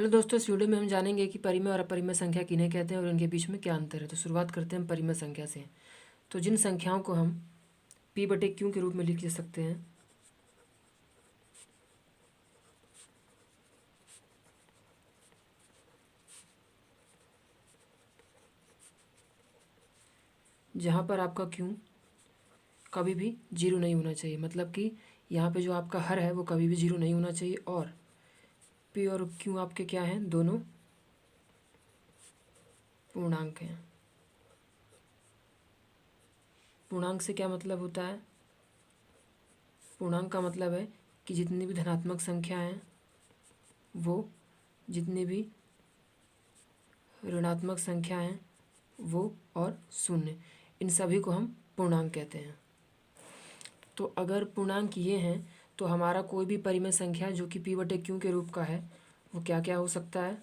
चलो दोस्तों, इस वीडियो में हम जानेंगे कि परिमेय और अपरिमेय संख्या किन्हें कहते हैं और इनके बीच में क्या अंतर है। तो शुरुआत करते हैं हम परिमेय संख्या से। तो जिन संख्याओं को हम p/q के रूप में लिख सकते हैं, जहाँ पर आपका q कभी भी जीरो नहीं होना चाहिए, मतलब कि यहाँ पे जो आपका हर है वो कभी भी जीरो नहीं होना चाहिए, और p और q आपके क्या हैं, दोनों पूर्णांक हैं। पूर्णांक से क्या मतलब होता है? पूर्णांक का मतलब है कि जितनी भी धनात्मक संख्या हैं वो, जितनी भी ऋणात्मक संख्या हैं वो, और शून्य, इन सभी को हम पूर्णांक कहते हैं। तो अगर पूर्णांक ये हैं तो हमारा कोई भी परिमेय संख्या जो कि p/q के रूप का है वो क्या क्या हो सकता है?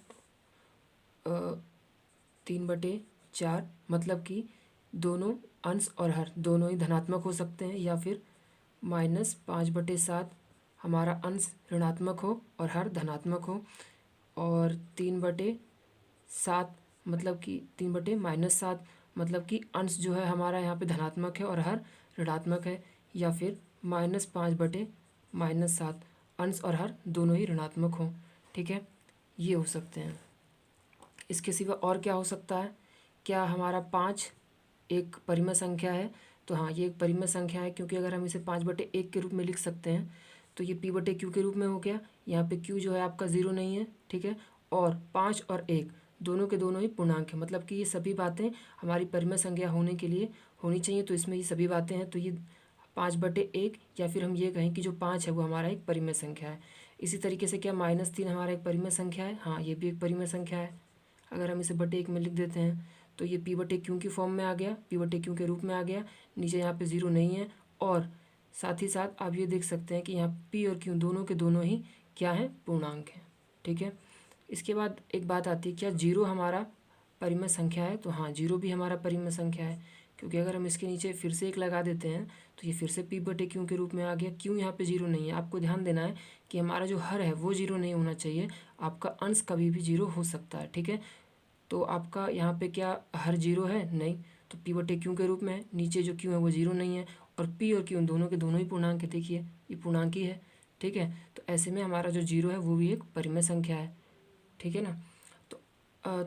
3/4, मतलब कि दोनों अंश और हर दोनों ही धनात्मक हो सकते हैं, या फिर -5/7 हमारा अंश ऋणात्मक हो और हर धनात्मक हो, और 3/7 मतलब कि 3/-7 मतलब कि अंश जो है हमारा यहाँ पे धनात्मक है और हर ऋणात्मक है, या फिर -5/-7 अंश और हर दोनों ही ऋणात्मक हो। ठीक है, ये हो सकते हैं। इसके सिवा और क्या हो सकता है? क्या हमारा 5 एक परिमेय संख्या है? तो हाँ, ये एक परिमेय संख्या है, क्योंकि अगर हम इसे 5/1 के रूप में लिख सकते हैं तो ये p/q के रूप में हो गया। यहाँ पे q जो है आपका ज़ीरो नहीं है, ठीक है, और 5 और 1 दोनों के दोनों ही पूर्णांक है, मतलब कि ये सभी बातें हमारी परिमेय संख्या होने के लिए होनी चाहिए। तो इसमें ये सभी बातें हैं, तो ये 5/1, या फिर हम ये कहें कि जो 5 है वो हमारा एक परिमेय संख्या है। इसी तरीके से क्या -3 हमारा एक परिमेय संख्या है? हाँ, ये भी एक परिमेय संख्या है। अगर हम इसे बटे 1 में लिख देते हैं तो ये p/q की फॉर्म में आ गया, p/q के रूप में आ गया। नीचे यहाँ पे ज़ीरो नहीं है, और साथ ही साथ आप ये देख सकते हैं कि यहाँ p और q दोनों के दोनों ही क्या हैं, पूर्णांक हैं। ठीक है, इसके बाद एक बात आती है, क्या जीरो हमारा परिमेय संख्या है? तो हाँ, जीरो भी हमारा परिमेय संख्या है, क्योंकि अगर हम इसके नीचे फिर से एक लगा देते हैं तो ये फिर से p/q के रूप में आ गया। क्यों यहाँ पे जीरो नहीं है? आपको ध्यान देना है कि हमारा जो हर है वो जीरो नहीं होना चाहिए, आपका अंश कभी भी जीरो हो सकता है। ठीक है, तो आपका यहाँ पे क्या हर जीरो है? नहीं, तो p/q के रूप में है। नीचे जो q है वो जीरो नहीं है, और p और q दोनों के दोनों ही पूर्णांक है। देखिए, ये पूर्णांक ही है। ठीक है, तो ऐसे में हमारा जो जीरो है वो भी एक परिमेय संख्या है। ठीक है ना। तो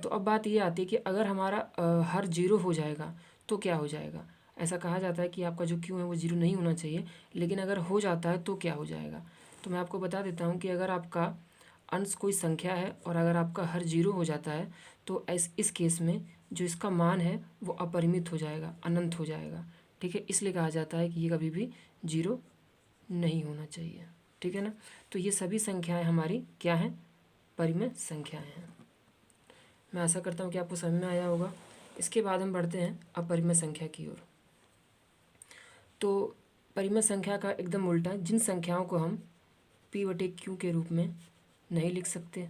अब बात ये आती है कि अगर हमारा हर जीरो हो जाएगा तो क्या हो जाएगा? ऐसा कहा जाता है कि आपका जो q है वो जीरो नहीं होना चाहिए, लेकिन अगर हो जाता है तो क्या हो जाएगा? तो मैं आपको बता देता हूँ कि अगर आपका अंश कोई संख्या है और अगर आपका हर जीरो हो जाता है तो इस केस में जो इसका मान है वो अपरिमित हो जाएगा, अनंत हो जाएगा। ठीक है, इसलिए कहा जाता है कि ये कभी भी जीरो नहीं होना चाहिए। ठीक है ना। तो ये सभी संख्याएं हमारी क्या हैं? परिमेय संख्याएं हैं। मैं आशा करता हूँ कि आपको समझ में आया होगा। इसके बाद हम बढ़ते हैं अपरिमेय संख्या की ओर। तो परिमेय संख्या का एकदम उल्टा, जिन संख्याओं को हम p/q के रूप में नहीं लिख सकते,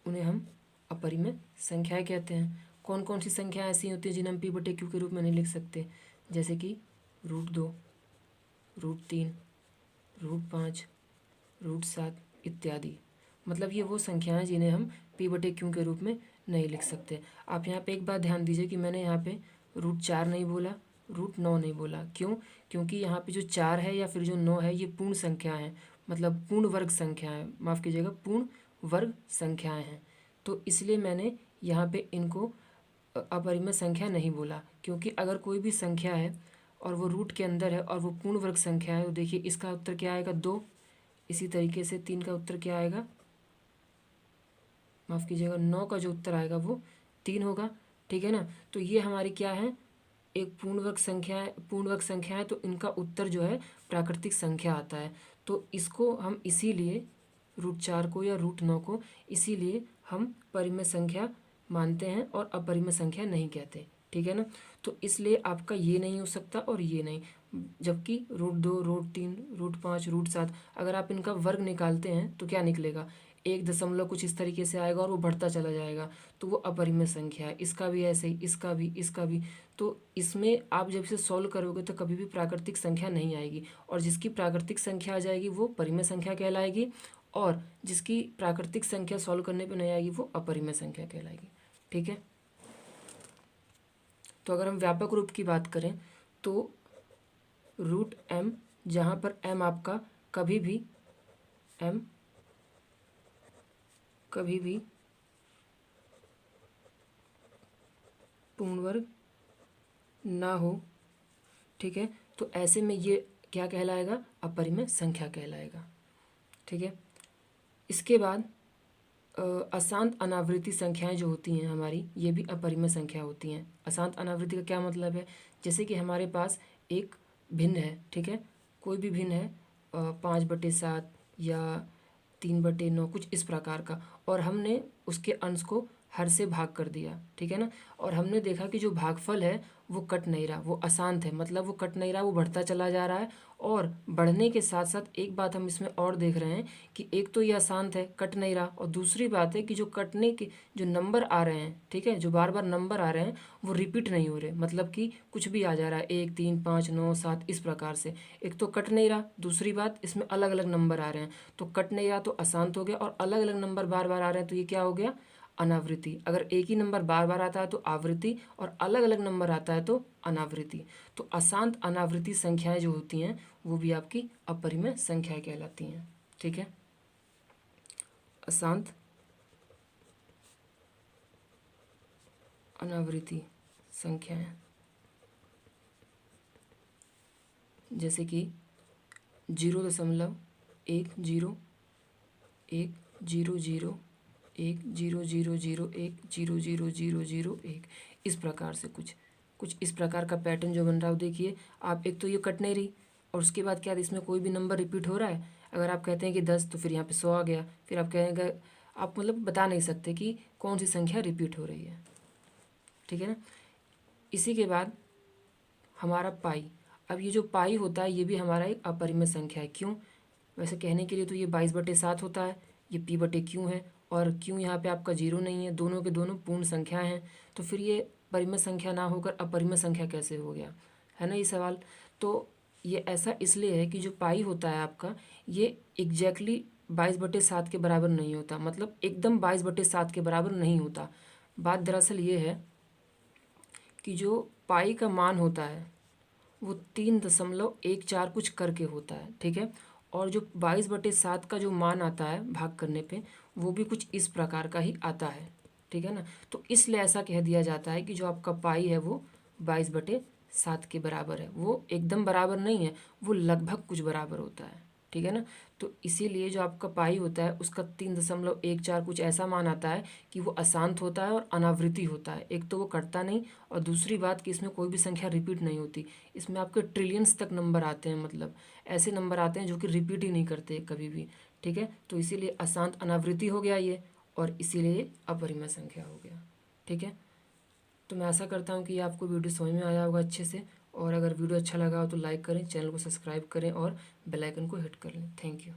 उन्हें हम अपरिमेय संख्याएं कहते हैं। कौन कौन सी संख्याएं ऐसी होती हैं जिन्हें हम p/q के रूप में नहीं लिख सकते? जैसे कि √2, √3, √5, √7 इत्यादि। मतलब ये वो संख्याएं जिन्हें हम p/q के रूप में नहीं लिख सकते। आप यहाँ पे एक बात ध्यान दीजिए कि मैंने यहाँ पे √4 नहीं बोला, √9 नहीं बोला। क्यों? क्योंकि यहाँ पे जो 4 है या फिर जो 9 है ये पूर्ण संख्या है, मतलब पूर्ण वर्ग संख्या है, माफ़ कीजिएगा, पूर्ण वर्ग संख्याएं हैं। तो इसलिए मैंने यहाँ पे इनको अपरिमेय संख्या नहीं बोला, क्योंकि अगर कोई भी संख्या है और वो रूट के अंदर है और वो पूर्ण वर्ग संख्या है, तो देखिए इसका उत्तर क्या आएगा? 2। इसी तरीके से 3 का उत्तर क्या आएगा? माफ़ कीजिएगा, 9 का जो उत्तर आएगा वो 3 होगा। ठीक है ना। तो ये हमारी क्या है? एक पूर्ण वर्ग संख्या है। पूर्ण वर्ग संख्या है तो इनका उत्तर जो है प्राकृतिक संख्या आता है। तो इसको हम इसीलिए √4 को या √9 को इसीलिए हम परिमेय संख्या मानते हैं और अपरिमेय संख्या नहीं कहते। ठीक है ना। तो इसलिए आपका ये नहीं हो सकता और ये नहीं, जबकि √2, √3, √5, √7 अगर आप इनका वर्ग निकालते हैं तो क्या निकलेगा? एक दशमलव कुछ इस तरीके से आएगा और वो बढ़ता चला जाएगा, तो वो अपरिमेय संख्या है। इसका भी ऐसे ही, इसका भी। तो इसमें आप जब इसे सॉल्व करोगे तो कभी भी प्राकृतिक संख्या नहीं आएगी, और जिसकी प्राकृतिक संख्या आ जाएगी वो परिमेय संख्या कहलाएगी, और जिसकी प्राकृतिक संख्या सॉल्व करने पे नहीं आएगी वो अपरिमेय संख्या कहलाएगी। ठीक है, तो अगर हम व्यापक रूप की बात करें तो रूट m, जहाँ पर m आपका कभी भी पूर्ण वर्ग ना हो, ठीक है, तो ऐसे में ये क्या कहलाएगा, अपरिमेय संख्या कहलाएगा। ठीक है, इसके बाद अशांत अनावृत्ति संख्याएं जो होती हैं हमारी, ये भी अपरिमेय संख्या होती हैं। अशांत अनावृत्ति का क्या मतलब है, जैसे कि हमारे पास एक भिन्न है, ठीक है, कोई भी भिन्न है 5/7 या 3/9 कुछ इस प्रकार का, और हमने उसके अंश को हर से भाग कर दिया, ठीक है ना, और हमने देखा कि जो भागफल है वो कट नहीं रहा, वो अशांत है, मतलब वो कट नहीं रहा, वो बढ़ता चला जा रहा है। और बढ़ने के साथ साथ एक बात हम इसमें और देख रहे हैं कि एक तो ये अशांत है, कट नहीं रहा, और दूसरी बात है कि जो कटने के जो नंबर आ रहे हैं, ठीक है, जो बार बार नंबर आ रहे हैं वो रिपीट नहीं हो रहे, मतलब कि कुछ भी आ जा रहा है 1 3 5 9 7 इस प्रकार से। एक तो कट नहीं रहा, दूसरी बात इसमें अलग अलग नंबर आ रहे हैं, तो कट नहीं रहा तो अशांत हो गया, और अलग अलग नंबर बार बार आ रहे हैं तो ये क्या हो गया, अनावृत्ति। अगर एक ही नंबर बार बार आता है तो आवृत्ति, और अलग अलग नंबर आता है तो अनावृत्ति। तो अशांत अनावृत्ति संख्याएं जो होती हैं वो भी आपकी अपरिमेय संख्याएं कहलाती हैं। ठीक है, अशांत अनावृत्ति संख्याएं जैसे कि 0.1 0.1 0.001 0.000 1 इस प्रकार से कुछ इस प्रकार का पैटर्न जो बन रहा है। देखिए आप, एक तो ये कट नहीं रही, और उसके बाद क्या, इसमें कोई भी नंबर रिपीट हो रहा है। अगर आप कहते हैं कि 10 तो फिर यहाँ पे 100 आ गया, फिर आप कहेंगे, आप मतलब बता नहीं सकते कि कौन सी संख्या रिपीट हो रही है। ठीक है ना, इसी के बाद हमारा पाई। अब ये जो पाई होता है ये भी हमारा एक अपरिमेय संख्या है। क्यों, वैसे कहने के लिए तो ये 22/7 होता है, ये p/q है, और q यहाँ पे आपका 0 नहीं है, दोनों के दोनों पूर्ण संख्या हैं, तो फिर ये परिमेय संख्या ना होकर अपरिमेय संख्या कैसे हो गया, है ना ये सवाल। तो ये ऐसा इसलिए है कि जो पाई होता है आपका, ये एग्जैक्टली 22/7 के बराबर नहीं होता, मतलब एकदम 22/7 के बराबर नहीं होता। बात दरअसल ये है कि जो पाई का मान होता है वो 3.14 कुछ करके होता है, ठीक है, और जो 22/7 का जो मान आता है भाग करने पे वो भी कुछ इस प्रकार का ही आता है। ठीक है ना, तो इसलिए ऐसा कह दिया जाता है कि जो आपका पाई है वो 22/7 के बराबर है। वो एकदम बराबर नहीं है, वो लगभग कुछ बराबर होता है। ठीक है ना, तो इसीलिए जो आपका पाई होता है उसका 3.14 कुछ ऐसा मान आता है कि वो अशांत होता है और अनावृत्ति होता है। एक तो वो कटता नहीं, और दूसरी बात कि इसमें कोई भी संख्या रिपीट नहीं होती। इसमें आपके ट्रिलियंस तक नंबर आते हैं, मतलब ऐसे नंबर आते हैं जो कि रिपीट ही नहीं करते कभी भी। ठीक है, तो इसीलिए अशांत अनावृत्ति हो गया ये, और इसीलिए अपरिमेय संख्या हो गया। ठीक है, तो मैं आशा करता हूँ कि आपको वीडियो समझ में आया होगा अच्छे से, और अगर वीडियो अच्छा लगा हो तो लाइक करें, चैनल को सब्सक्राइब करें और बेल आइकन को हिट कर लें। Thank you.